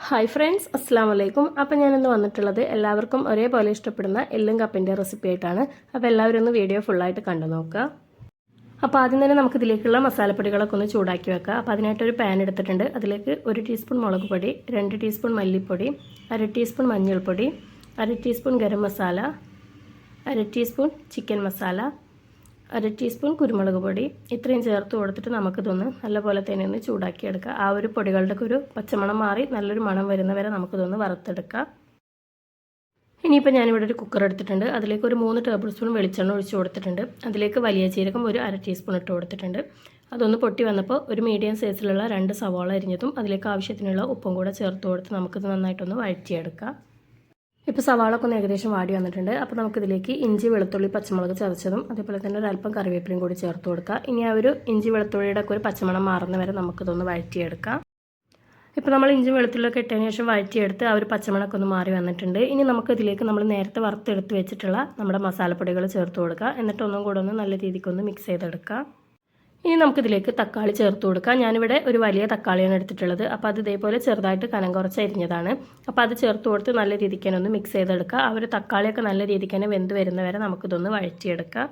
Hi friends, അസ്സാം വലൈക്കും. അപ്പോൾ ഞാനിന്ന് വന്നിട്ടുള്ളത് എല്ലാവർക്കും ഒരേപോലെ ഇഷ്ടപ്പെടുന്ന എല്ലും കപ്പിൻ്റെ റെസിപ്പി ആയിട്ടാണ്. അപ്പോൾ എല്ലാവരും ഒന്ന് വീഡിയോ ഫുള്ളായിട്ട് കണ്ടു നോക്കുക. അപ്പോൾ ആദ്യം തന്നെ നമുക്ക് ഇതിലേക്കുള്ള മസാലപ്പൊടികളൊക്കെ ഒന്ന് ചൂടാക്കി വെക്കുക. അപ്പോൾ അതിനായിട്ടൊരു പാൻ എടുത്തിട്ടുണ്ട്. അതിലേക്ക് 1 ടീസ്പൂൺ മുളക് പൊടി, 2 ടീസ്പൂൺ മല്ലിപ്പൊടി, 1/2 ടീസ്പൂൺ മഞ്ഞൾപ്പൊടി, 1/2 teaspoon garam masala, 1/2 teaspoon chicken masala, 1/2 teaspoon കുരുമുളക് പൊടി ഇത്രയും ചേർത്ത് കൊടുത്തിട്ട് നമുക്കിതൊന്ന് നല്ലപോലെ തന്നെ ഒന്ന് ചൂടാക്കിയെടുക്കുക. ആ ഒരു പൊടികളുടെ ഒരു പച്ചമണം മാറി നല്ലൊരു മണം വരുന്നവരെ നമുക്കിതൊന്ന് വറുത്തെടുക്കാം. ഇനിയിപ്പോൾ ഞാനിവിടെ ഒരു കുക്കർ എടുത്തിട്ടുണ്ട്. അതിലേക്ക് ഒരു 3 ടേബിൾ സ്പൂൺ വെളിച്ചെണ്ണ ഒഴിച്ച് കൊടുത്തിട്ടുണ്ട്. അതിലേക്ക് വലിയ ജീരകം ഒരു 1/2 ടീസ്പൂൺ ഇട്ട് കൊടുത്തിട്ടുണ്ട്. അതൊന്ന് പൊട്ടി വന്നപ്പോൾ ഒരു മീഡിയം സൈസിലുള്ള 2 സവാള അരിഞ്ഞതും അതിലേക്ക് ആവശ്യത്തിനുള്ള ഉപ്പും കൂടെ ചേർത്ത് കൊടുത്ത് നമുക്കിത് നന്നായിട്ടൊന്ന് വഴറ്റിയെടുക്കാം. ഇപ്പോൾ സവാളൊക്കെ ഒന്ന് ഏകദേശം വാടി വന്നിട്ടുണ്ട്. അപ്പോൾ നമുക്കിതിലേക്ക് ഇഞ്ചി വെളുത്തുള്ളി പച്ചമുളക് ചതച്ചതും അതേപോലെ തന്നെ ഒരല്പം കറിവേപ്പിലയും കൂടി ചേർത്ത് കൊടുക്കുക. ഇനി ആ ഒരു ഇഞ്ചി വെളുത്തുള്ളിയുടെ ഒക്കെ ഒരു പച്ചമണം മാറുന്ന വരെ നമുക്കിതൊന്ന് വഴറ്റിയെടുക്കാം. ഇപ്പോൾ നമ്മൾ ഇഞ്ചി വെളുത്തുള്ളിയൊക്കെ ഇട്ടതിന് ശേഷം വഴറ്റിയെടുത്ത് ആ ഒരു പച്ചമണമൊക്കെ ഒന്ന് മാറി വന്നിട്ടുണ്ട്. ഇനി നമുക്കിതിലേക്ക് നമ്മൾ നേരത്തെ വറുത്തെടുത്ത് വെച്ചിട്ടുള്ള നമ്മുടെ മസാലപ്പൊടികൾ ചേർത്ത് കൊടുക്കുക. എന്നിട്ട് ഒന്നും കൂടെ ഒന്ന് നല്ല രീതിക്കൊന്ന് മിക്സ് ചെയ്തെടുക്കുക. ഇനി നമുക്കിതിലേക്ക് തക്കാളി ചേർത്ത് കൊടുക്കാം. ഞാനിവിടെ ഒരു വലിയ തക്കാളിയാണ് എടുത്തിട്ടുള്ളത്. അപ്പോൾ അത് ഇതേപോലെ ചെറുതായിട്ട് കനം കുറച്ച് അരിഞ്ഞതാണ്. അപ്പോൾ അത് ചേർത്ത് കൊടുത്ത് നല്ല രീതിക്ക് തന്നെ ഒന്ന് മിക്സ് ചെയ്തെടുക്കുക. ആ ഒരു തക്കാളിയൊക്കെ നല്ല രീതിക്ക് തന്നെ വെന്ത് വരുന്നവരെ നമുക്കിതൊന്ന് വഴറ്റിയെടുക്കാം.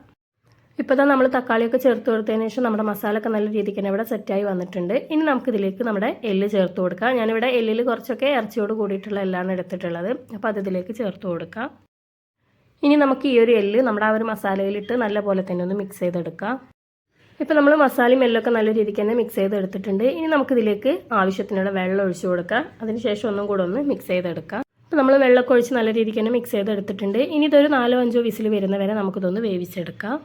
ഇപ്പോൾ തന്നെ നമ്മൾ തക്കാളിയൊക്കെ ചേർത്ത് കൊടുത്തതിന് ശേഷം നമ്മുടെ മസാലയൊക്കെ നല്ല രീതിക്ക് തന്നെ ഇവിടെ സെറ്റായി വന്നിട്ടുണ്ട്. ഇനി നമുക്കിതിലേക്ക് നമ്മുടെ എല്ല് ചേർത്ത് കൊടുക്കാം. ഞാനിവിടെ എല്ലിൽ കുറച്ചൊക്കെ ഇറച്ചിയോട് കൂടിയിട്ടുള്ള എല്ലാമാണ് എടുത്തിട്ടുള്ളത്. അപ്പോൾ അത് ഇതിലേക്ക് ചേർത്ത് കൊടുക്കാം. ഇനി നമുക്ക് ഈ ഒരു എല്ല് നമ്മുടെ ആ ഒരു മസാലയിലിട്ട് നല്ല പോലെ തന്നെ ഒന്ന് മിക്സ് ചെയ്തെടുക്കാം. ഇപ്പോൾ നമ്മൾ മസാലയും എല്ലൊക്കെ നല്ല രീതിക്ക് തന്നെ മിക്സ് ചെയ്തെടുത്തിട്ടുണ്ട്. ഇനി നമുക്കിതിലേക്ക് ആവശ്യത്തിനുള്ള വെള്ളം ഒഴിച്ച് കൊടുക്കാം. അതിനുശേഷം ഒന്നും കൂടെ ഒന്ന് മിക്സ് ചെയ്തെടുക്കാം. അപ്പോൾ നമ്മൾ വെള്ളമൊക്കെ ഒഴിച്ച് നല്ല രീതിക്ക് തന്നെ മിക്സ് ചെയ്തെടുത്തിട്ടുണ്ട്. ഇനി ഇതൊരു 4-5 വിസിൽ വരുന്നവരെ നമുക്കിതൊന്ന് വേവിച്ചെടുക്കാം.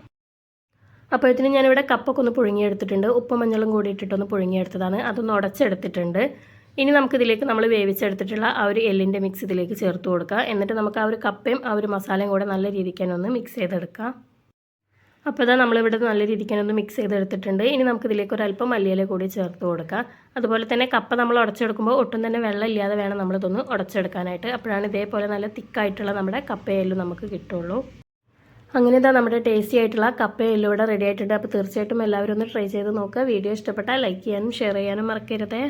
അപ്പോഴത്തേനും ഞാനിവിടെ കപ്പൊക്കെ ഒന്ന് പുഴുങ്ങിയെടുത്തിട്ടുണ്ട്. ഉപ്പും മഞ്ഞളും കൂടി ഇട്ടിട്ടൊന്ന് പുഴുങ്ങിയെടുത്തതാണ്. അതൊന്ന് ഉടച്ചെടുത്തിട്ടുണ്ട്. ഇനി നമുക്കിതിലേക്ക് നമ്മൾ വേവിച്ചെടുത്തിട്ടുള്ള ആ ഒരു എല്ലിൻ്റെ മിക്സ് ഇതിലേക്ക് ചേർത്ത് കൊടുക്കുക. എന്നിട്ട് നമുക്ക് ആ ഒരു കപ്പയും ആ ഒരു മസാലയും കൂടെ നല്ല രീതിക്ക് തന്നെ ഒന്ന് മിക്സ് ചെയ്തെടുക്കാം. അപ്പോൾ ഇതാ നമ്മളിവിടെ നല്ല രീതിക്ക് ഒന്ന് മിക്സ് ചെയ്തെടുത്തിട്ടുണ്ട്. ഇനി നമുക്കിതിലേക്ക് ഒരല്പം മല്ലിയില കൂടി ചേർത്ത് കൊടുക്കാം. അതുപോലെ തന്നെ കപ്പ നമ്മൾ ഉടച്ചെടുക്കുമ്പോൾ ഒട്ടും തന്നെ വെള്ളം ഇല്ലാതെ വേണം നമ്മളിതൊന്ന് ഉടച്ചെടുക്കാനായിട്ട്. അപ്പോഴാണ് ഇതേപോലെ നല്ല തിക്കായിട്ടുള്ള നമ്മുടെ കപ്പയെല്ലും നമുക്ക് കിട്ടുള്ളൂ. അങ്ങനെ ഇതാ നമ്മുടെ ടേസ്റ്റി ആയിട്ടുള്ള കപ്പയെല്ലും ഇവിടെ റെഡി ആയിട്ടുണ്ട്. അപ്പോൾ തീർച്ചയായിട്ടും എല്ലാവരും ഒന്ന് ട്രൈ ചെയ്ത് നോക്കുക. വീഡിയോ ഇഷ്ടപ്പെട്ടാൽ ലൈക്ക് ചെയ്യാനും ഷെയർ ചെയ്യാനും മറക്കരുതേ.